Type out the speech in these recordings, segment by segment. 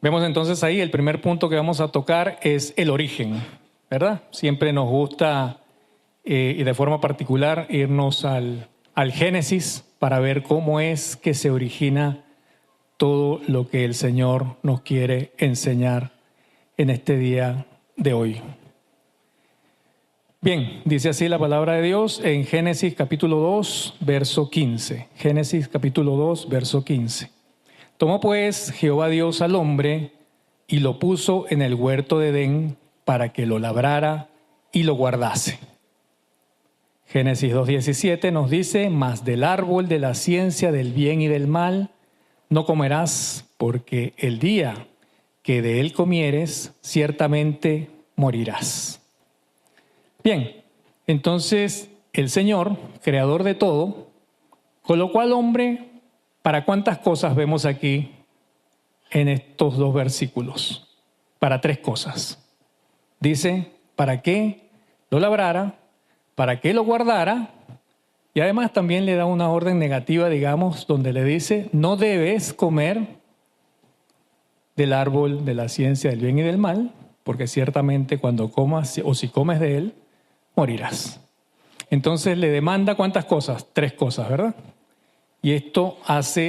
Vemos entonces ahí el primer punto que vamos a tocar es el origen, ¿verdad? Siempre nos gusta, y de forma particular, irnos al Génesis para ver cómo es que se origina todo lo que el Señor nos quiere enseñar en este día de hoy. Bien, dice así la palabra de Dios en Génesis capítulo 2, verso 15. Génesis capítulo 2, verso 15. Tomó pues Jehová Dios al hombre y lo puso en el huerto de Edén para que lo labrara y lo guardase. Génesis 2:17 nos dice: mas del árbol de la ciencia del bien y del mal no comerás, porque el día que de él comieres, ciertamente morirás. Bien, entonces el Señor, creador de todo, colocó al hombre para cuántas cosas vemos aquí en estos dos versículos. Para tres cosas. Dice, para que lo labrara, para que lo guardara, y además también le da una orden negativa, digamos, donde le dice, no debes comer del árbol de la ciencia del bien y del mal, porque ciertamente cuando comas o si comes de él, morirás. Entonces le demanda ¿cuántas cosas? Tres cosas, ¿verdad? Y esto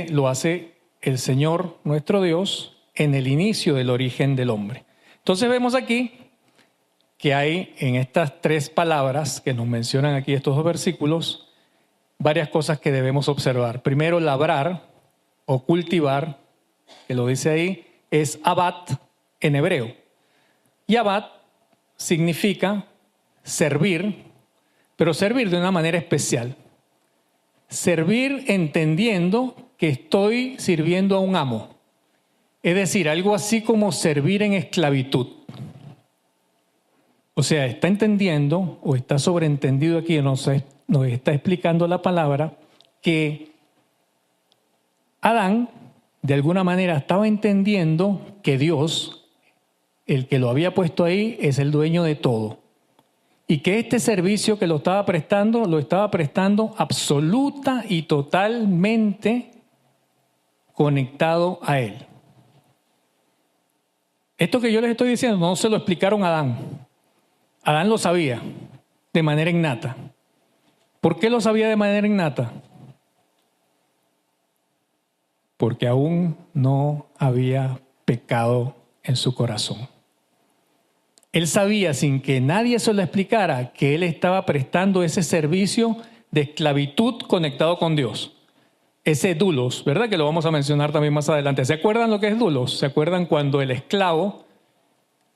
lo hace el Señor, nuestro Dios, en el inicio del origen del hombre. Entonces vemos aquí que hay en estas tres palabras que nos mencionan aquí estos dos versículos, varias cosas que debemos observar. Primero, labrar o cultivar, que lo dice ahí, es abat en hebreo. Y abat significa servir, pero servir de una manera especial. Servir entendiendo que estoy sirviendo a un amo. Es decir, algo así como servir en esclavitud. O sea, está entendiendo o está sobreentendido aquí, nos está explicando la palabra, que Adán de alguna manera estaba entendiendo que Dios, el que lo había puesto ahí, es el dueño de todo. Y que este servicio que lo estaba prestando absoluta y totalmente conectado a él. Esto que yo les estoy diciendo no se lo explicaron a Adán. Adán lo sabía de manera innata. ¿Por qué lo sabía de manera innata? Porque aún no había pecado en su corazón. Él sabía, sin que nadie se lo explicara, que él estaba prestando ese servicio de esclavitud conectado con Dios. Ese dulos, ¿verdad? Que lo vamos a mencionar también más adelante. ¿Se acuerdan lo que es dulos? ¿Se acuerdan cuando el esclavo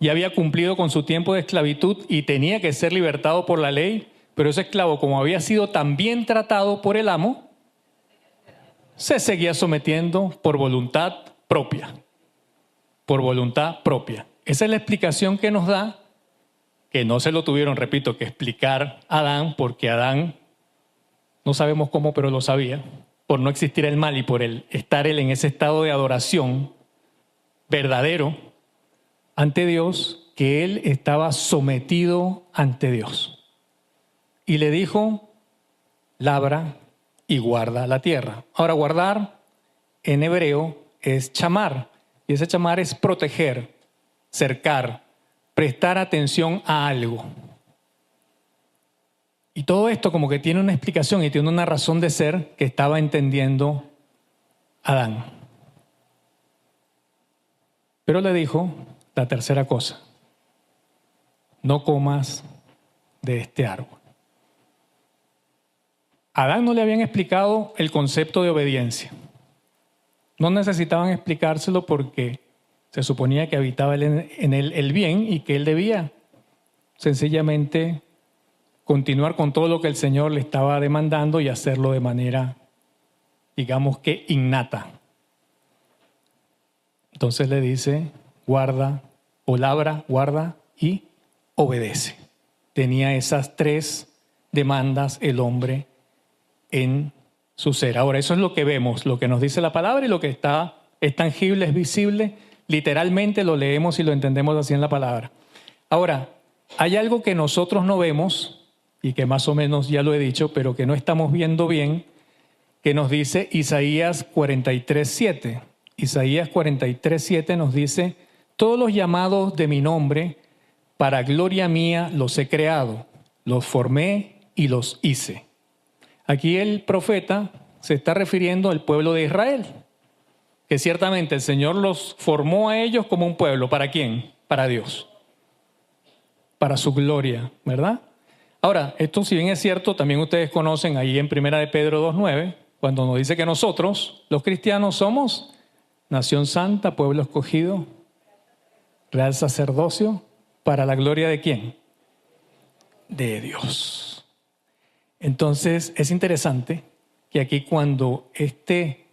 ya había cumplido con su tiempo de esclavitud y tenía que ser libertado por la ley? Pero ese esclavo, como había sido tan bien tratado por el amo, se seguía sometiendo por voluntad propia. Por voluntad propia. Esa es la explicación que nos da, que no se lo tuvieron, repito, que explicar a Adán, porque Adán, no sabemos cómo, pero lo sabía, por no existir el mal y por estar él en ese estado de adoración verdadero ante Dios, que él estaba sometido ante Dios. Y le dijo, labra y guarda la tierra. Ahora, guardar en hebreo es chamar, y ese chamar es proteger, cercar, prestar atención a algo. Y todo esto como que tiene una explicación y tiene una razón de ser que estaba entendiendo Adán. Pero le dijo la tercera cosa: no comas de este árbol. A Adán no le habían explicado el concepto de obediencia. No necesitaban explicárselo porque se suponía que habitaba en él el bien y que él debía sencillamente continuar con todo lo que el Señor le estaba demandando y hacerlo de manera, digamos que innata. Entonces le dice, guarda o labra, guarda y obedece. Tenía esas tres demandas el hombre en su ser. Ahora, eso es lo que vemos, lo que nos dice la palabra y lo que es tangible, es visible. Literalmente lo leemos y lo entendemos así en la palabra. Ahora, hay algo que nosotros no vemos y que más o menos ya lo he dicho, pero que no estamos viendo bien, que nos dice Isaías 43:7. Isaías 43:7 nos dice: todos los llamados de mi nombre, para gloria mía los he creado, los formé y los hice. Aquí el profeta se está refiriendo al pueblo de Israel, que ciertamente el Señor los formó a ellos como un pueblo. ¿Para quién? Para Dios, para su gloria, ¿verdad? Ahora, esto si bien es cierto, también ustedes conocen ahí en 1 de Pedro 2:9, cuando nos dice que nosotros, los cristianos, somos nación santa, pueblo escogido, real sacerdocio, ¿para la gloria de quién? De Dios. Entonces, es interesante que aquí cuando este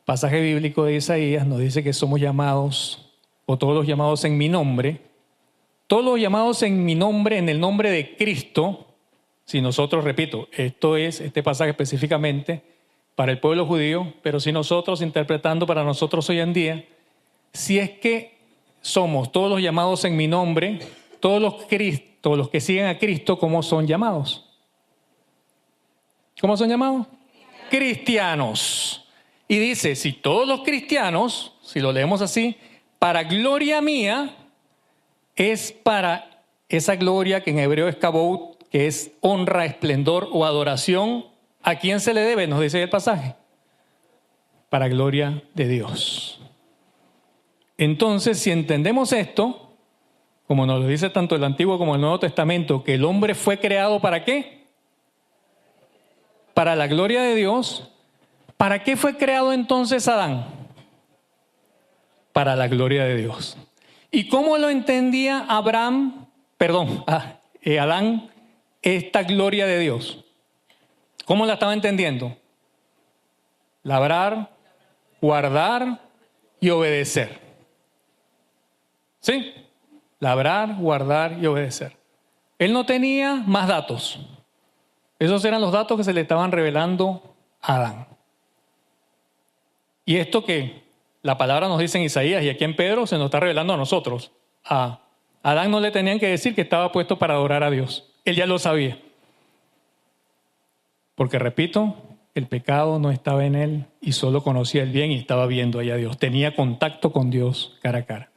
pasaje bíblico de Isaías nos dice que somos llamados, o todos los llamados en mi nombre, todos los llamados en mi nombre, en el nombre de Cristo, si nosotros, repito, esto es este pasaje específicamente para el pueblo judío, pero si nosotros, interpretando para nosotros hoy en día, si es que somos todos los llamados en mi nombre, todos los que siguen a Cristo, ¿cómo son llamados? ¿Cómo son llamados? Cristianos. Y dice, si todos los cristianos, si lo leemos así, para gloria mía, es para esa gloria que en hebreo es kabod, que es honra, esplendor o adoración. ¿A quién se le debe? Nos dice el pasaje. Para gloria de Dios. Entonces, si entendemos esto, como nos lo dice tanto el Antiguo como el Nuevo Testamento, que el hombre fue creado ¿para qué? Para la gloria de Dios. ¿Para qué fue creado entonces Adán? Para la gloria de Dios. ¿Y cómo lo entendía Adán, esta gloria de Dios? ¿Cómo la estaba entendiendo? Labrar, guardar y obedecer. ¿Sí? Labrar, guardar y obedecer. Él no tenía más datos. Esos eran los datos que se le estaban revelando a Adán. Y esto que la palabra nos dice en Isaías y aquí en Pedro se nos está revelando a nosotros. A Adán no le tenían que decir que estaba puesto para adorar a Dios. Él ya lo sabía. Porque repito, el pecado no estaba en él y solo conocía el bien y estaba viendo allá a Dios. Tenía contacto con Dios cara a cara.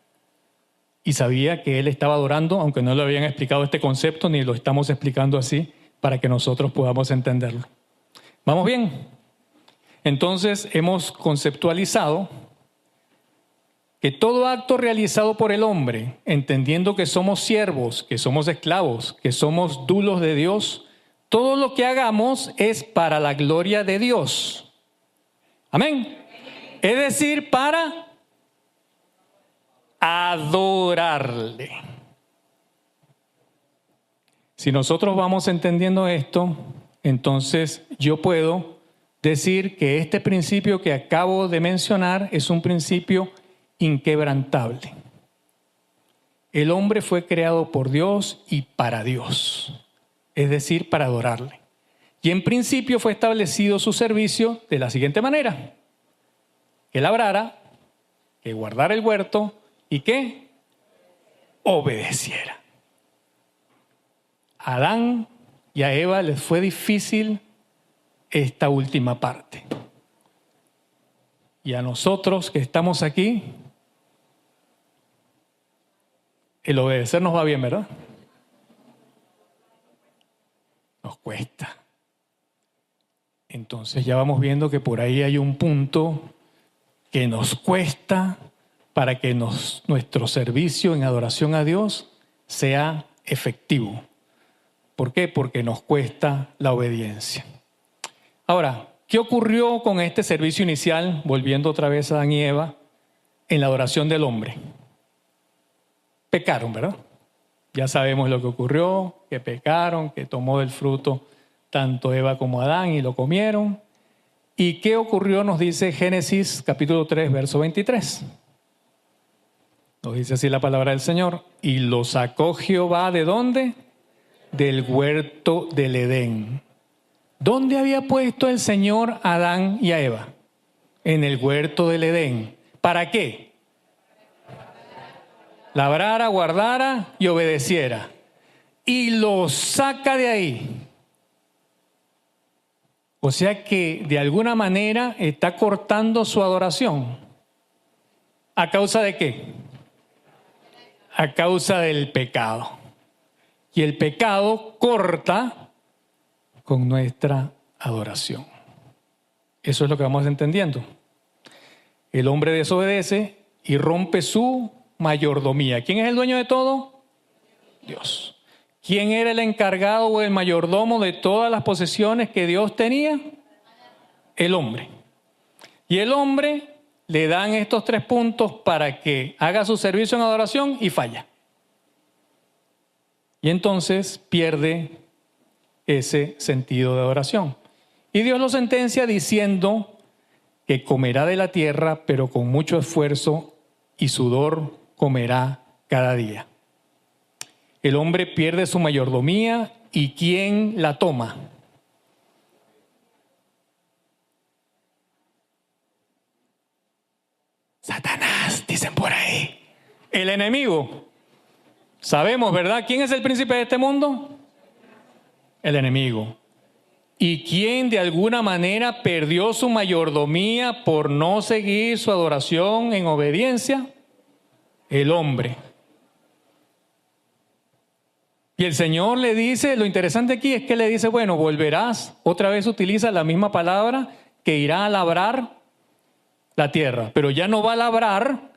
Y sabía que él estaba adorando, aunque no le habían explicado este concepto, ni lo estamos explicando así, para que nosotros podamos entenderlo. ¿Vamos bien? Entonces hemos conceptualizado que todo acto realizado por el hombre, entendiendo que somos siervos, que somos esclavos, que somos dulos de Dios, todo lo que hagamos es para la gloria de Dios. Amén. Es decir, para adorarle. Si nosotros vamos entendiendo esto, entonces yo puedo decir que este principio que acabo de mencionar es un principio inquebrantable. El hombre fue creado por Dios y para Dios, es decir, para adorarle. Y en principio fue establecido su servicio de la siguiente manera: que labrara, que guardara el huerto y que obedeciera. A Adán y a Eva les fue difícil esta última parte. Y a nosotros que estamos aquí, el obedecer nos va bien, ¿verdad? Nos cuesta. Entonces ya vamos viendo que por ahí hay un punto que nos cuesta para que nuestro servicio en adoración a Dios sea efectivo. ¿Por qué? Porque nos cuesta la obediencia. Ahora, ¿qué ocurrió con este servicio inicial, volviendo otra vez a Adán y Eva, en la adoración del hombre? Pecaron, ¿verdad? Ya sabemos lo que ocurrió, que pecaron, que tomó del fruto tanto Eva como Adán y lo comieron. ¿Y qué ocurrió? Nos dice Génesis capítulo 3, verso 23. Nos dice así la palabra del Señor. Y lo sacó Jehová, ¿de dónde? Del huerto del Edén. ¿Dónde había puesto el Señor a Adán y a Eva? En el huerto del Edén. ¿Para qué? Labrara, guardara y obedeciera. Y lo saca de ahí. O sea que de alguna manera está cortando su adoración. ¿A causa de qué? A causa del pecado. Y el pecado corta con nuestra adoración. Eso es lo que vamos entendiendo. El hombre desobedece y rompe su mayordomía. ¿Quién es el dueño de todo? Dios. ¿Quién era el encargado o el mayordomo de todas las posesiones que Dios tenía? El hombre. Y el hombre le dan estos 3 puntos para que haga su servicio en adoración y falla. Y entonces pierde ese sentido de adoración. Y Dios lo sentencia diciendo que comerá de la tierra, pero con mucho esfuerzo y sudor comerá cada día. El hombre pierde su mayordomía y ¿quién la toma? Satanás, dicen por ahí. El enemigo. Sabemos, ¿verdad? ¿Quién es el príncipe de este mundo? El enemigo. ¿Y quién de alguna manera perdió su mayordomía por no seguir su adoración en obediencia? El hombre. Y el Señor le dice, lo interesante aquí es que le dice, bueno, volverás, otra vez utiliza la misma palabra, que irá a labrar la tierra, pero ya no va a labrar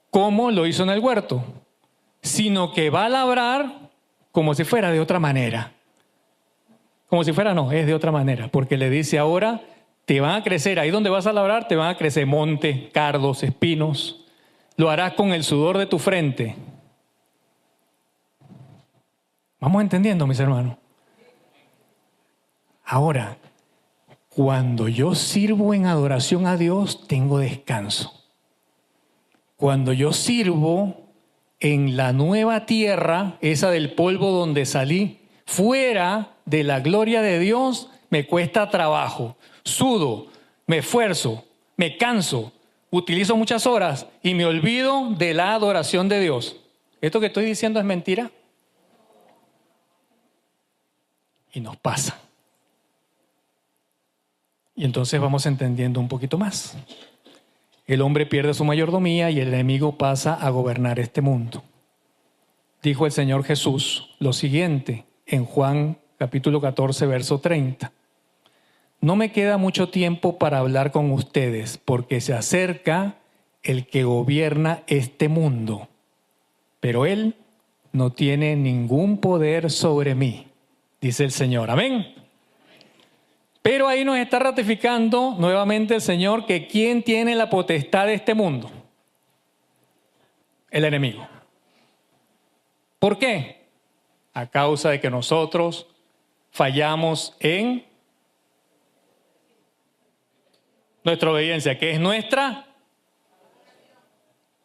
como lo hizo en el huerto, sino que va a labrar como si fuera de otra manera. Como si fuera, no, es de otra manera, porque le dice ahora, te van a crecer, ahí donde vas a labrar, te van a crecer monte, cardos, espinos, lo harás con el sudor de tu frente. ¿Vamos entendiendo, mis hermanos? Ahora, cuando yo sirvo en adoración a Dios, tengo descanso. Cuando yo sirvo en la nueva tierra, esa del polvo donde salí, fuera de la gloria de Dios, me cuesta trabajo, sudo, me esfuerzo, me canso, utilizo muchas horas y me olvido de la adoración de Dios. ¿Esto que estoy diciendo es mentira? Y nos pasa. Y entonces vamos entendiendo un poquito más. El hombre pierde su mayordomía y el enemigo pasa a gobernar este mundo. Dijo el Señor Jesús lo siguiente en Juan capítulo 14, verso 30. No me queda mucho tiempo para hablar con ustedes, porque se acerca el que gobierna este mundo. Pero él no tiene ningún poder sobre mí, dice el Señor. Amén. Pero ahí nos está ratificando nuevamente el Señor que ¿quién tiene la potestad de este mundo? El enemigo. ¿Por qué? A causa de que nosotros fallamos en nuestra obediencia, que es nuestra,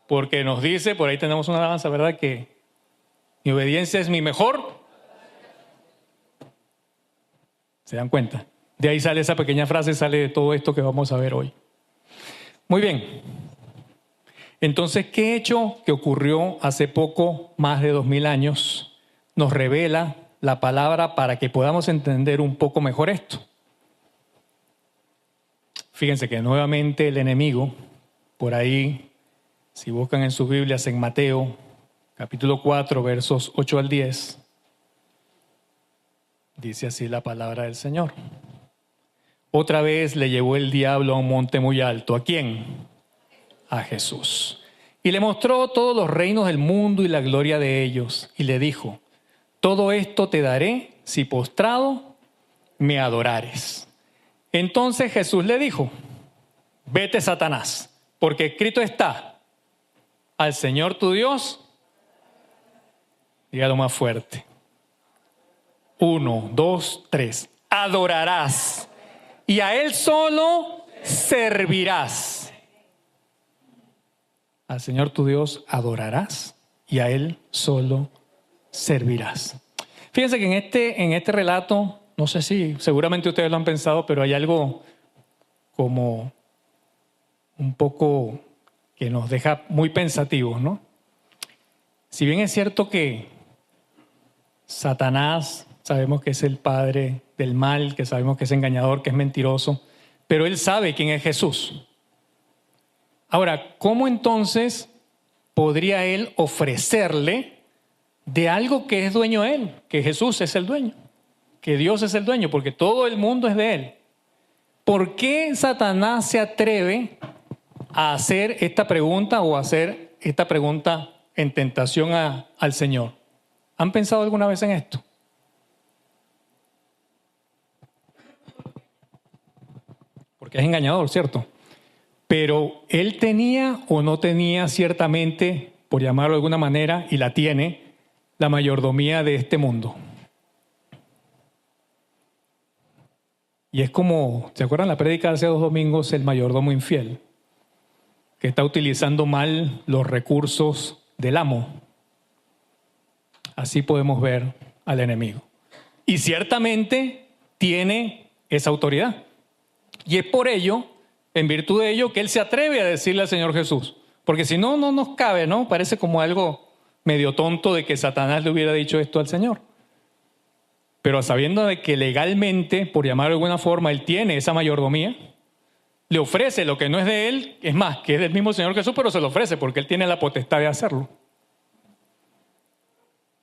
porque nos dice, por ahí tenemos una alabanza, ¿verdad? Que mi obediencia es mi mejor. ¿Se dan cuenta? De ahí sale esa pequeña frase, sale de todo esto que vamos a ver hoy. Muy bien. Entonces, ¿qué hecho que ocurrió hace poco, más de 2000 años, nos revela la palabra para que podamos entender un poco mejor esto? Fíjense que nuevamente el enemigo, por ahí, si buscan en sus Biblias en Mateo, capítulo 4, versos 8 al 10, dice así la palabra del Señor. Otra vez le llevó el diablo a un monte muy alto. ¿A quién? A Jesús. Y le mostró todos los reinos del mundo y la gloria de ellos. Y le dijo, todo esto te daré si postrado me adorares. Entonces Jesús le dijo, vete, Satanás, porque escrito está, al Señor tu Dios, dígalo más fuerte. 1, 2, 3, adorarás. Y a Él solo servirás. Al Señor tu Dios adorarás y a Él solo servirás. Fíjense que en este relato, no sé si seguramente ustedes lo han pensado, pero hay algo como un poco que nos deja muy pensativos, ¿no? Si bien es cierto que Satanás, sabemos que es el padre del mal, que sabemos que es engañador, que es mentiroso, pero él sabe quién es Jesús. Ahora, ¿cómo entonces podría él ofrecerle de algo que es dueño él? Que Jesús es el dueño, que Dios es el dueño, porque todo el mundo es de él. ¿Por qué Satanás se atreve a hacer esta pregunta o a hacer esta pregunta en tentación al Señor? ¿Han pensado alguna vez en esto? Porque es engañador, ¿cierto? Pero él tenía o no tenía ciertamente, por llamarlo de alguna manera, y la tiene, la mayordomía de este mundo. Y es como, ¿se acuerdan la prédica de hace 2 domingos? El mayordomo infiel, que está utilizando mal los recursos del amo. Así podemos ver al enemigo. Y ciertamente tiene esa autoridad. Y es por ello, en virtud de ello, que él se atreve a decirle al Señor Jesús. Porque si no, no nos cabe, ¿no? Parece como algo medio tonto de que Satanás le hubiera dicho esto al Señor. Pero sabiendo de que legalmente, por llamarlo de alguna forma, él tiene esa mayordomía, le ofrece lo que no es de él, es más, que es del mismo Señor Jesús, pero se lo ofrece porque él tiene la potestad de hacerlo.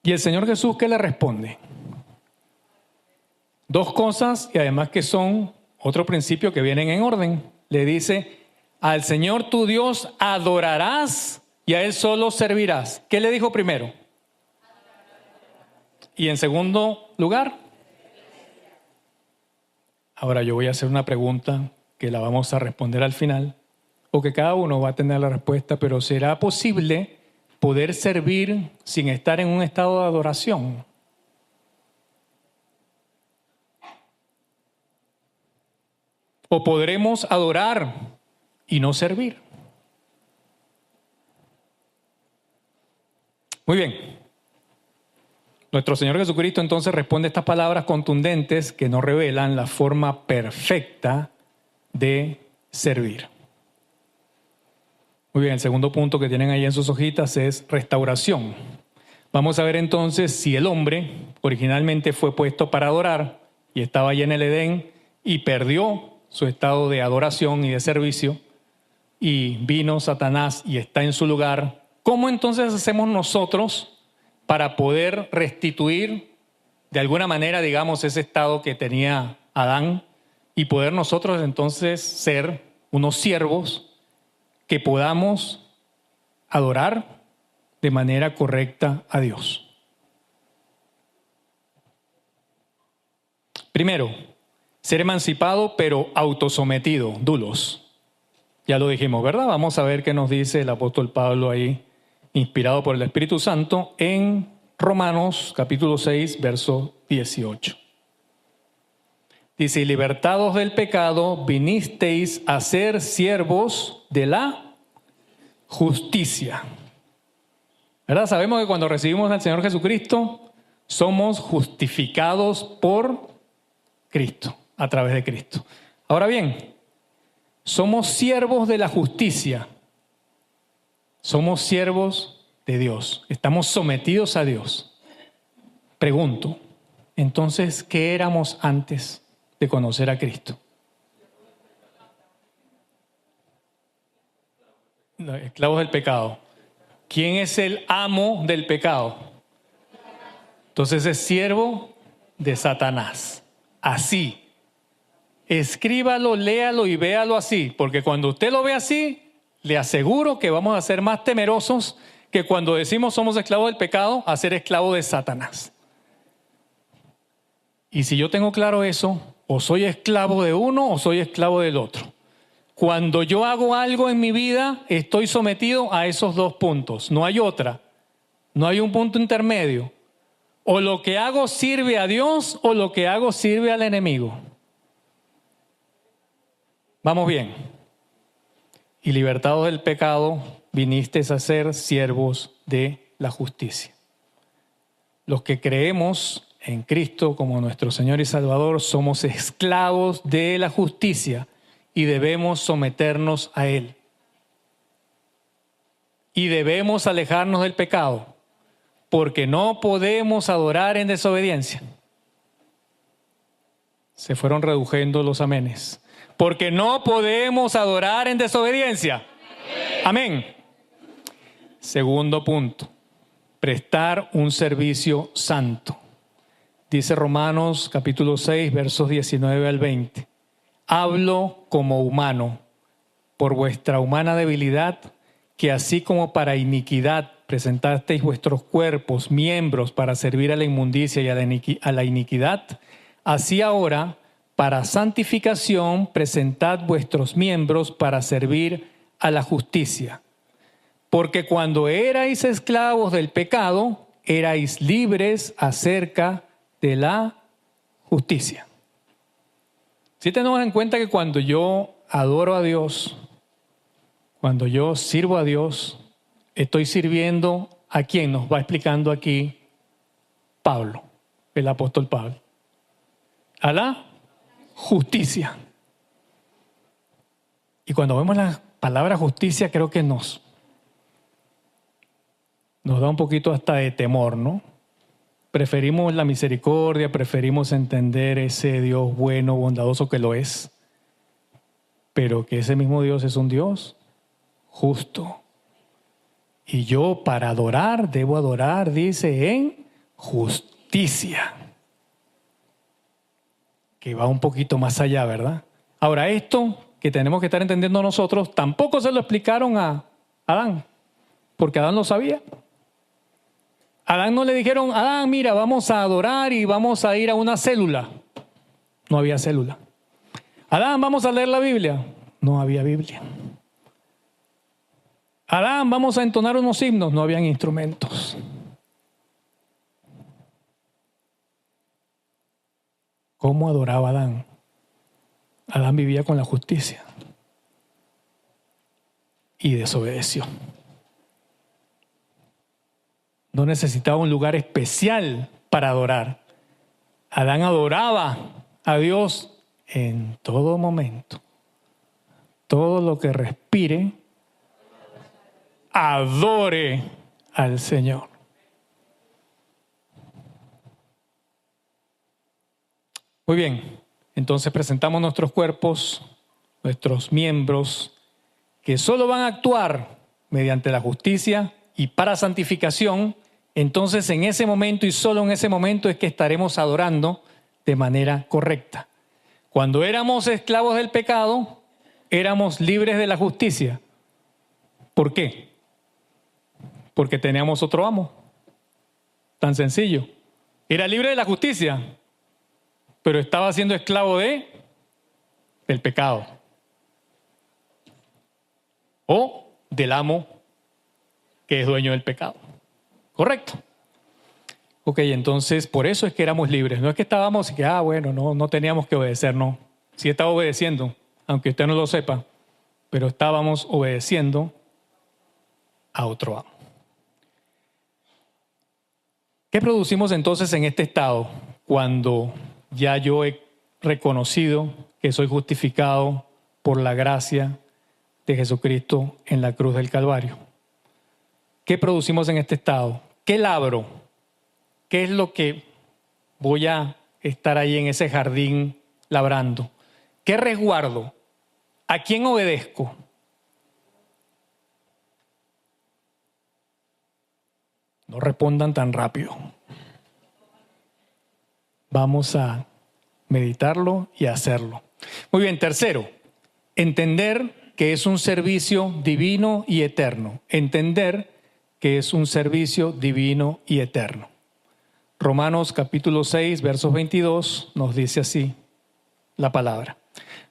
¿Y el Señor Jesús qué le responde? 2 cosas, y además que son otro principio que vienen en orden. Le dice, al Señor tu Dios adorarás y a Él solo servirás. ¿Qué le dijo primero? Y en segundo lugar, ahora yo voy a hacer una pregunta que la vamos a responder al final, o que cada uno va a tener la respuesta, pero ¿será posible poder servir sin estar en un estado de adoración? ¿O podremos adorar y no servir? Muy bien. Nuestro Señor Jesucristo entonces responde estas palabras contundentes que nos revelan la forma perfecta de servir. Muy bien, el segundo punto que tienen ahí en sus hojitas es restauración. Vamos a ver entonces si el hombre originalmente fue puesto para adorar y estaba allí en el Edén y perdió su estado de adoración y de servicio y vino Satanás y está en su lugar. ¿Cómo entonces hacemos nosotros para poder restituir de alguna manera, digamos, ese estado que tenía Adán y poder nosotros entonces ser unos siervos que podamos adorar de manera correcta a Dios? Primero, ser emancipado pero autosometido, dulos. Ya lo dijimos, ¿verdad? Vamos a ver qué nos dice el apóstol Pablo ahí, inspirado por el Espíritu Santo, en Romanos capítulo 6, verso 18. Dice, libertados del pecado, vinisteis a ser siervos de la justicia. ¿Verdad? Sabemos que cuando recibimos al Señor Jesucristo, somos justificados por Cristo, a través de Cristo. Ahora bien, somos siervos de la justicia. Somos siervos de Dios. Estamos sometidos a Dios. Pregunto, entonces, ¿qué éramos antes de conocer a Cristo? No, esclavos del pecado. ¿Quién es el amo del pecado? Entonces es siervo de Satanás. Así. Escríbalo, léalo y véalo así, porque cuando usted lo ve así, le aseguro que vamos a ser más temerosos que cuando decimos somos esclavos del pecado, a ser esclavo de Satanás. Y si yo tengo claro eso, o soy esclavo de uno o soy esclavo del otro. Cuando yo hago algo en mi vida, estoy sometido a esos 2 puntos. No hay otra. No hay un punto intermedio. O lo que hago sirve a Dios o lo que hago sirve al enemigo. Vamos bien. Y libertados del pecado, vinisteis a ser siervos de la justicia. Los que creemos en Cristo como nuestro Señor y Salvador somos esclavos de la justicia y debemos someternos a Él. Y debemos alejarnos del pecado, porque no podemos adorar en desobediencia. Se fueron reduciendo los amenes. Porque no podemos adorar en desobediencia. Amén. Segundo punto, prestar un servicio santo. Dice Romanos capítulo 6, versos 19 al 20. Hablo como humano, por vuestra humana debilidad, que así como para iniquidad presentasteis vuestros cuerpos, miembros para servir a la inmundicia y a la iniquidad, así ahora, para santificación, presentad vuestros miembros para servir a la justicia. Porque cuando erais esclavos del pecado, erais libres acerca de la justicia. Si tenemos en cuenta que cuando yo adoro a Dios, cuando yo sirvo a Dios, estoy sirviendo a quién nos va explicando aquí Pablo, el apóstol Pablo. A la justicia. Y cuando vemos la palabra justicia, creo que nos da un poquito hasta de temor, ¿no? Preferimos la misericordia, preferimos entender ese Dios bueno, bondadoso que lo es, pero que ese mismo Dios es un Dios justo. Y yo para adorar, debo adorar, dice, en justicia. Que va un poquito más allá, ¿verdad? Ahora, esto que tenemos que estar entendiendo nosotros, tampoco se lo explicaron a Adán, porque Adán lo sabía. Adán no le dijeron, Adán, mira, vamos a adorar y vamos a ir a una célula. No había célula. Adán, vamos a leer la Biblia. No había Biblia. Adán, vamos a entonar unos himnos. No habían instrumentos. ¿Cómo adoraba Adán? Adán vivía con la justicia y desobedeció. No necesitaba un lugar especial para adorar. Adán adoraba a Dios en todo momento. Todo lo que respire, adore al Señor. Muy bien, entonces presentamos nuestros cuerpos, nuestros miembros, que solo van a actuar mediante la justicia y para santificación. Entonces en ese momento y solo en ese momento es que estaremos adorando de manera correcta. Cuando éramos esclavos del pecado, éramos libres de la justicia. ¿Por qué? Porque teníamos otro amo. Tan sencillo. Era libre de la justicia, pero estaba siendo esclavo del pecado. O del amo que es dueño del pecado. ¿Correcto? Ok, entonces por eso es que éramos libres. No es que estábamos y que, no teníamos que obedecer, no. Sí estaba obedeciendo, aunque usted no lo sepa, pero estábamos obedeciendo a otro amo. ¿Qué producimos entonces en este estado cuando ya yo he reconocido que soy justificado por la gracia de Jesucristo en la cruz del Calvario? ¿Qué producimos en este estado? ¿Qué labro? ¿Qué es lo que voy a estar ahí en ese jardín labrando? ¿Qué resguardo? ¿A quién obedezco? No respondan tan rápido. Vamos a meditarlo y hacerlo. Muy bien, tercero, entender que es un servicio divino y eterno. Entender que es un servicio divino y eterno. Romanos capítulo 6, versos 22 nos dice así la palabra.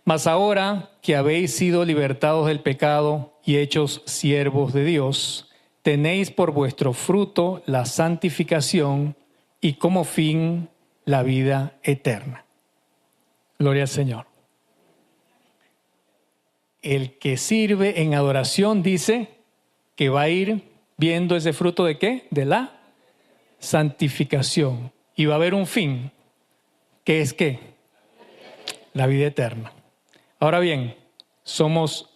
Mas ahora que habéis sido libertados del pecado y hechos siervos de Dios, tenéis por vuestro fruto la santificación y como fin la vida eterna. Gloria al Señor. El que sirve en adoración dice que va a ir viendo ese fruto ¿de qué? De la santificación. Y va a haber un fin. ¿Qué es qué? La vida eterna. Ahora bien, somos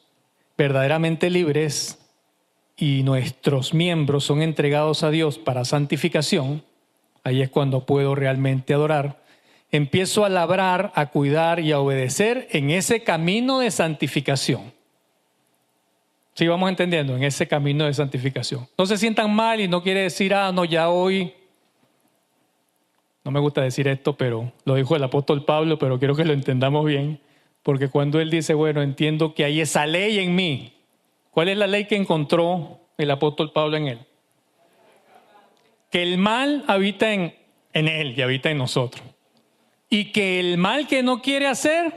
verdaderamente libres y nuestros miembros son entregados a Dios para santificación. Ahí es cuando puedo realmente adorar. Empiezo a labrar, a cuidar y a obedecer en ese camino de santificación. Sí, vamos entendiendo en ese camino de santificación. No se sientan mal y no quiere decir, no, ya hoy, no me gusta decir esto, pero lo dijo el apóstol Pablo, pero quiero que lo entendamos bien, porque cuando él dice, bueno, entiendo que hay esa ley en mí, ¿cuál es la ley que encontró el apóstol Pablo en él? Que el mal habita en él y habita en nosotros. Y que el mal que no quiere hacer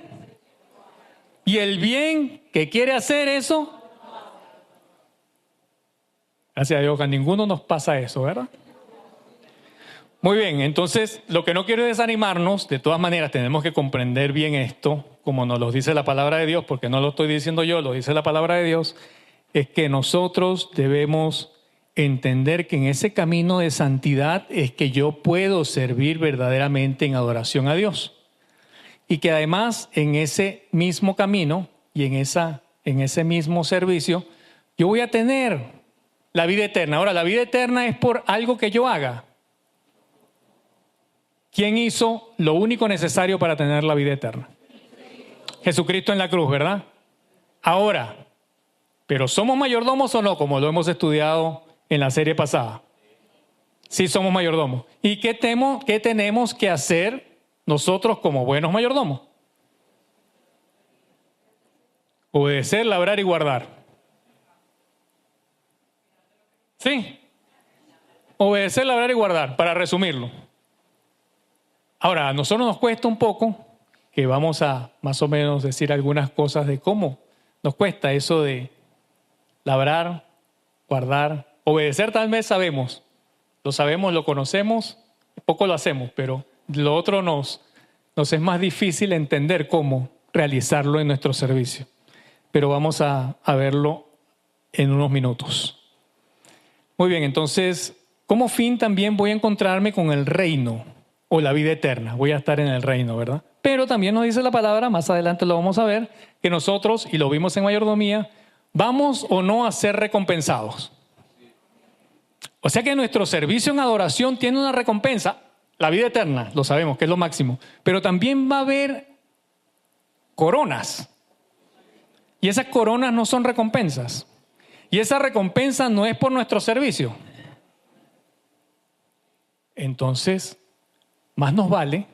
y el bien que quiere hacer, eso, gracias a Dios, que a ninguno nos pasa eso, ¿verdad? Muy bien, entonces lo que no quiero es desanimarnos. De todas maneras tenemos que comprender bien esto, como nos lo dice la palabra de Dios, porque no lo estoy diciendo yo, lo dice la palabra de Dios, es que nosotros debemos entender que en ese camino de santidad es que yo puedo servir verdaderamente en adoración a Dios. Y que además en ese mismo camino y en ese mismo servicio, yo voy a tener la vida eterna. Ahora, la vida eterna es por algo que yo haga. ¿Quién hizo lo único necesario para tener la vida eterna? Jesucristo en la cruz, ¿verdad? Ahora, ¿pero somos mayordomos o no? Como lo hemos estudiado en la serie pasada. Sí somos mayordomos. ¿Y qué tenemos que hacer nosotros como buenos mayordomos? Obedecer, labrar y guardar. Sí. Obedecer, labrar y guardar, para resumirlo. Ahora, a nosotros nos cuesta un poco, que vamos a más o menos decir algunas cosas de cómo nos cuesta eso de labrar, guardar, obedecer. Tal vez sabemos, lo conocemos, poco lo hacemos, pero lo otro nos es más difícil entender cómo realizarlo en nuestro servicio. Pero vamos a verlo en unos minutos. Muy bien, entonces, como fin también voy a encontrarme con el reino o la vida eterna. Voy a estar en el reino, ¿verdad? Pero también nos dice la palabra, más adelante lo vamos a ver, que nosotros, y lo vimos en mayordomía, vamos o no a ser recompensados. O sea que nuestro servicio en adoración tiene una recompensa, la vida eterna, lo sabemos que es lo máximo, pero también va a haber coronas. Y esas coronas no son recompensas. Y esa recompensa no es por nuestro servicio. Entonces, más nos vale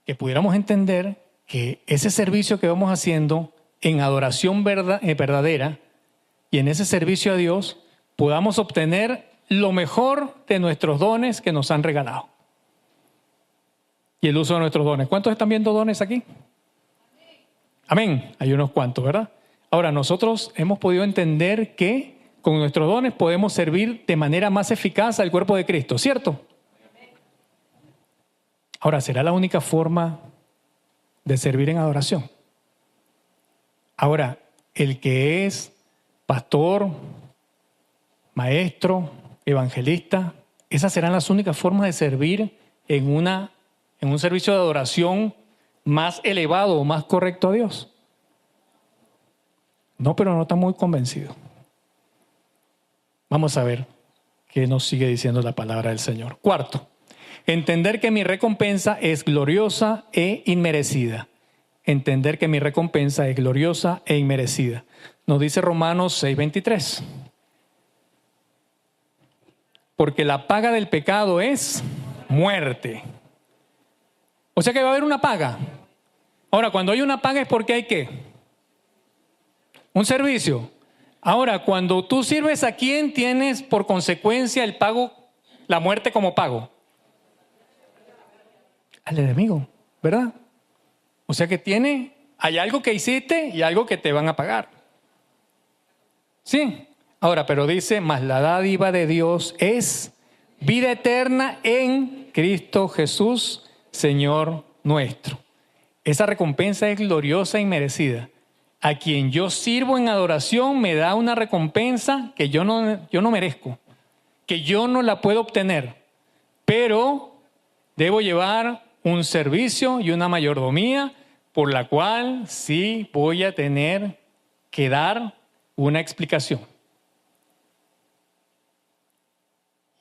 que pudiéramos entender que ese servicio que vamos haciendo en adoración verdadera y en ese servicio a Dios, podamos obtener lo mejor de nuestros dones que nos han regalado. Y el uso de nuestros dones. ¿Cuántos están viendo dones aquí? Amén. Hay unos cuantos, ¿verdad? Ahora, nosotros hemos podido entender que con nuestros dones podemos servir de manera más eficaz al cuerpo de Cristo, ¿cierto? Ahora, ¿será la única forma de servir en adoración? Ahora, el que es pastor, maestro, evangelista, esas serán las únicas formas de servir en un servicio de adoración más elevado o más correcto a Dios. No, pero no está muy convencido. Vamos a ver qué nos sigue diciendo la palabra del Señor. Cuarto, entender que mi recompensa es gloriosa e inmerecida. Entender que mi recompensa es gloriosa e inmerecida. Nos dice Romanos 6:23. Porque la paga del pecado es muerte. O sea que va a haber una paga. Ahora, cuando hay una paga es porque hay ¿qué? Un servicio. Ahora, cuando tú sirves a quién, tienes por consecuencia el pago, la muerte como pago. Al enemigo, ¿verdad? O sea que hay algo que hiciste y algo que te van a pagar. Sí. Ahora, pero dice, mas la dádiva de Dios es vida eterna en Cristo Jesús, Señor nuestro. Esa recompensa es gloriosa y merecida. A quien yo sirvo en adoración me da una recompensa que yo no merezco, que yo no la puedo obtener, pero debo llevar un servicio y una mayordomía por la cual sí voy a tener que dar una explicación.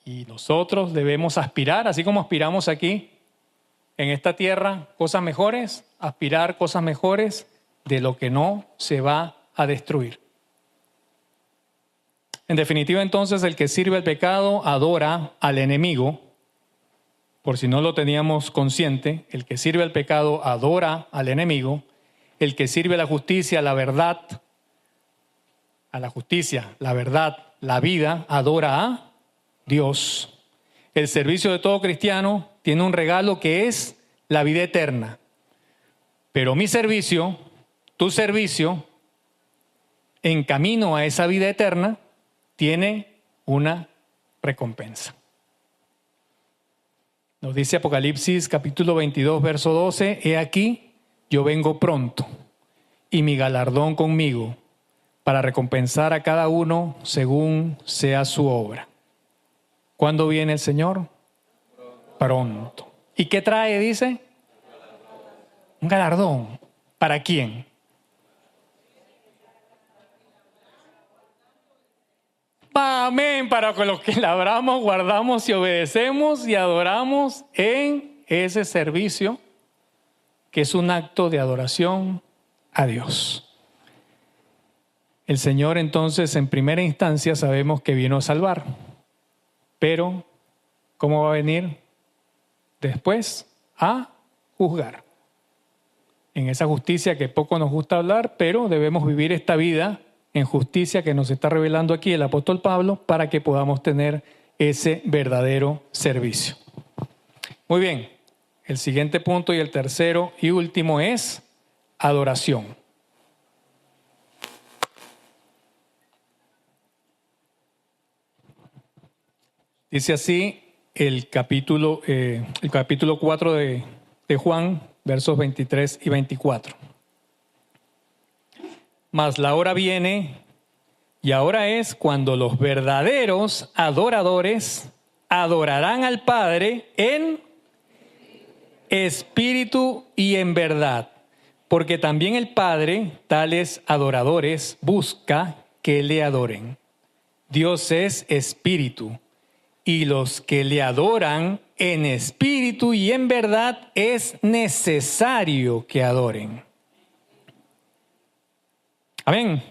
Y nosotros debemos aspirar, así como aspiramos aquí en esta tierra, cosas mejores, aspirar cosas mejores de lo que no se va a destruir. En definitiva, entonces, el que sirve al pecado adora al enemigo. Por si no lo teníamos consciente, el que sirve al pecado adora al enemigo. El que sirve a la justicia, a la verdad, la vida, adora a Dios. El servicio de todo cristiano tiene un regalo que es la vida eterna. Pero mi servicio, tu servicio, en camino a esa vida eterna, tiene una recompensa. Nos dice Apocalipsis capítulo 22, verso 12, «He aquí, yo vengo pronto, y mi galardón conmigo, para recompensar a cada uno según sea su obra». ¿Cuándo viene el Señor? Pronto. ¿Y qué trae, dice? Un galardón. ¿Para quién? Amén, para los que labramos, guardamos y obedecemos y adoramos en ese servicio que es un acto de adoración a Dios. El Señor entonces en primera instancia sabemos que vino a salvar, pero ¿cómo va a venir? Después a juzgar. En esa justicia que poco nos gusta hablar, pero debemos vivir esta vida en justicia que nos está revelando aquí el apóstol Pablo para que podamos tener ese verdadero servicio. Muy bien, el siguiente punto y el tercero y último es adoración. Dice así el capítulo 4 de Juan, versos 23 y 24. Mas la hora viene, y ahora es cuando los verdaderos adoradores adorarán al Padre en espíritu y en verdad, porque también el Padre, tales adoradores, busca que le adoren. Dios es espíritu, y los que le adoran en espíritu y en verdad es necesario que adoren. Amén.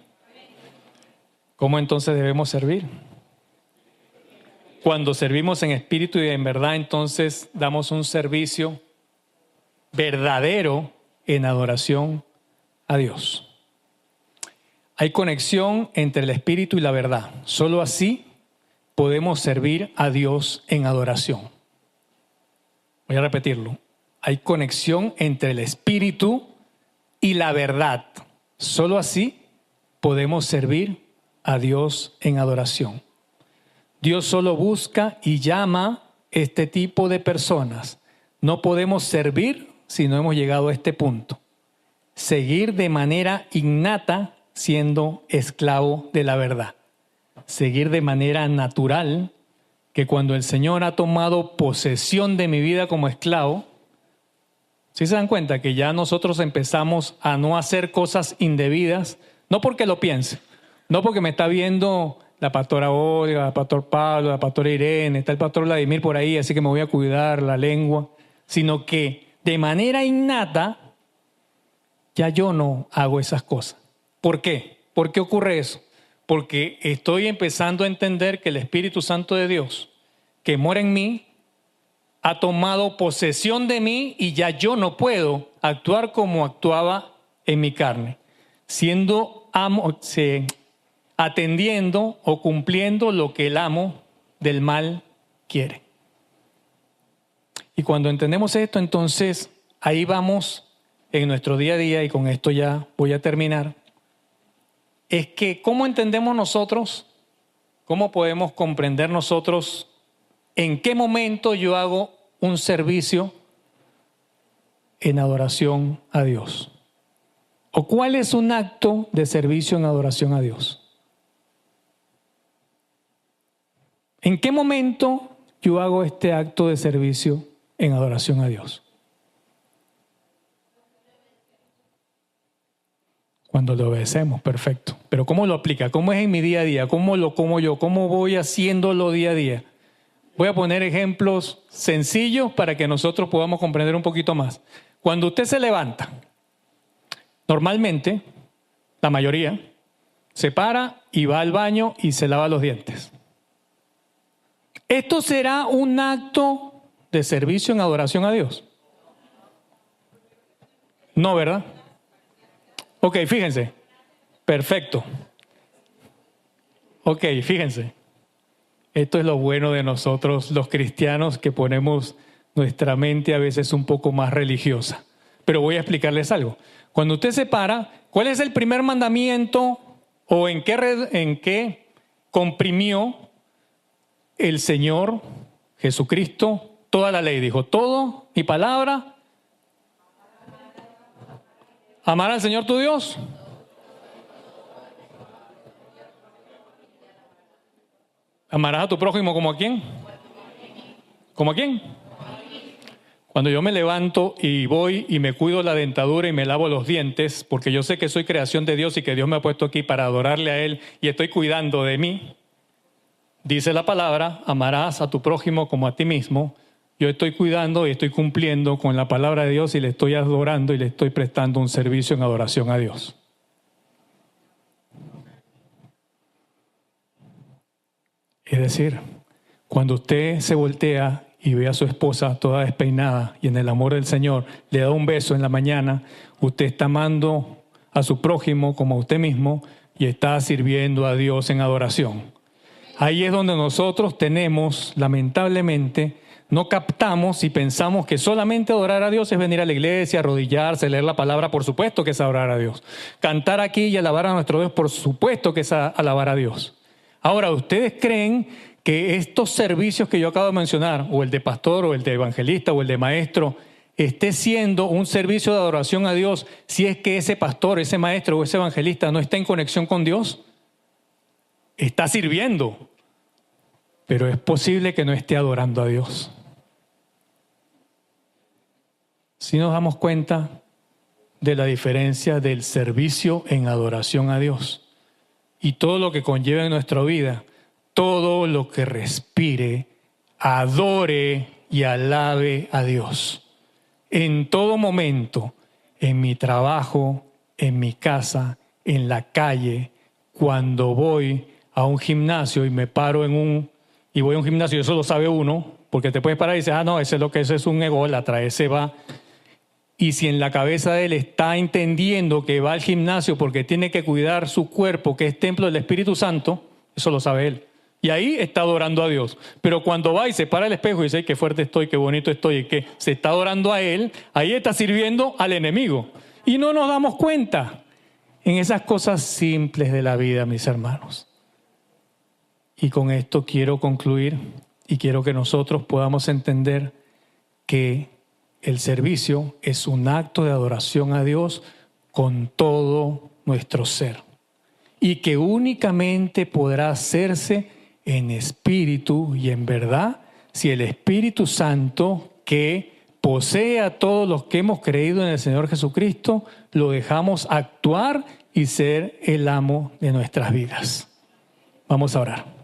¿Cómo entonces debemos servir? Cuando servimos en espíritu y en verdad, entonces damos un servicio verdadero en adoración a Dios. Hay conexión entre el espíritu y la verdad. Solo así podemos servir a Dios en adoración. Voy a repetirlo. Hay conexión entre el espíritu y la verdad. Solo así podemos servir a Dios en adoración. Dios solo busca y llama este tipo de personas. No podemos servir si no hemos llegado a este punto. Seguir de manera innata siendo esclavo de la verdad. Seguir de manera natural, que cuando el Señor ha tomado posesión de mi vida como esclavo, ¿sí se dan cuenta que ya nosotros empezamos a no hacer cosas indebidas? No porque lo piense, no porque me está viendo la pastora Olga, el pastor Pablo, la pastora Irene, está el pastor Vladimir por ahí, así que me voy a cuidar la lengua, sino que de manera innata ya yo no hago esas cosas. ¿Por qué? ¿Por qué ocurre eso? Porque estoy empezando a entender que el Espíritu Santo de Dios, que mora en mí, ha tomado posesión de mí y ya yo no puedo actuar como actuaba en mi carne, atendiendo o cumpliendo lo que el amo del mal quiere. Y cuando entendemos esto, entonces ahí vamos en nuestro día a día, y con esto ya voy a terminar, es que ¿cómo entendemos nosotros? ¿Cómo podemos comprender nosotros en qué momento yo hago un servicio en adoración a Dios? ¿O cuál es un acto de servicio en adoración a Dios? ¿En qué momento yo hago este acto de servicio en adoración a Dios? Cuando le obedecemos, perfecto. Pero ¿cómo lo aplica? ¿Cómo es en mi día a día? ¿Cómo lo como yo? ¿Cómo voy haciéndolo día a día? Voy a poner ejemplos sencillos para que nosotros podamos comprender un poquito más. Cuando usted se levanta, normalmente, la mayoría, se para y va al baño y se lava los dientes. ¿Esto será un acto de servicio en adoración a Dios? No, ¿verdad? Ok, fíjense. Perfecto. Ok, fíjense. Esto es lo bueno de nosotros los cristianos, que ponemos nuestra mente a veces un poco más religiosa. Pero voy a explicarles algo. Cuando usted se para, ¿cuál es el primer mandamiento o en qué comprimió el Señor Jesucristo toda la ley? Dijo, todo mi palabra, amar al Señor tu Dios. ¿Amarás a tu prójimo como a quién? ¿Como a quién? Cuando yo me levanto y voy y me cuido la dentadura y me lavo los dientes, porque yo sé que soy creación de Dios y que Dios me ha puesto aquí para adorarle a Él y estoy cuidando de mí, dice la palabra, amarás a tu prójimo como a ti mismo. Yo estoy cuidando y estoy cumpliendo con la palabra de Dios y le estoy adorando y le estoy prestando un servicio en adoración a Dios. Es decir, cuando usted se voltea y ve a su esposa toda despeinada y en el amor del Señor le da un beso en la mañana, usted está amando a su prójimo como a usted mismo y está sirviendo a Dios en adoración. Ahí es donde nosotros tenemos, lamentablemente, no captamos y pensamos que solamente adorar a Dios es venir a la iglesia, arrodillarse, leer la palabra, por supuesto que es adorar a Dios. Cantar aquí y alabar a nuestro Dios, por supuesto que es alabar a Dios. Ahora, ¿ustedes creen que estos servicios que yo acabo de mencionar, o el de pastor, o el de evangelista, o el de maestro, esté siendo un servicio de adoración a Dios si es que ese pastor, ese maestro o ese evangelista no está en conexión con Dios? Está sirviendo, pero es posible que no esté adorando a Dios. Si nos damos cuenta de la diferencia del servicio en adoración a Dios y todo lo que conlleva en nuestra vida, todo lo que respire, adore y alabe a Dios. En todo momento, en mi trabajo, en mi casa, en la calle, cuando voy a un gimnasio y me paro y voy a un gimnasio, eso lo sabe uno, porque te puedes parar y dices, no, ese es un ególatra, ese va. Y si en la cabeza de él está entendiendo que va al gimnasio porque tiene que cuidar su cuerpo, que es templo del Espíritu Santo, eso lo sabe él. Y ahí está adorando a Dios. Pero cuando va y se para el espejo y dice, qué fuerte estoy, qué bonito estoy, y que se está adorando a él, ahí está sirviendo al enemigo. Y no nos damos cuenta en esas cosas simples de la vida, mis hermanos. Y con esto quiero concluir y quiero que nosotros podamos entender que el servicio es un acto de adoración a Dios con todo nuestro ser y que únicamente podrá hacerse en espíritu y en verdad si el Espíritu Santo, que posee a todos los que hemos creído en el Señor Jesucristo, lo dejamos actuar y ser el amo de nuestras vidas. Vamos a orar.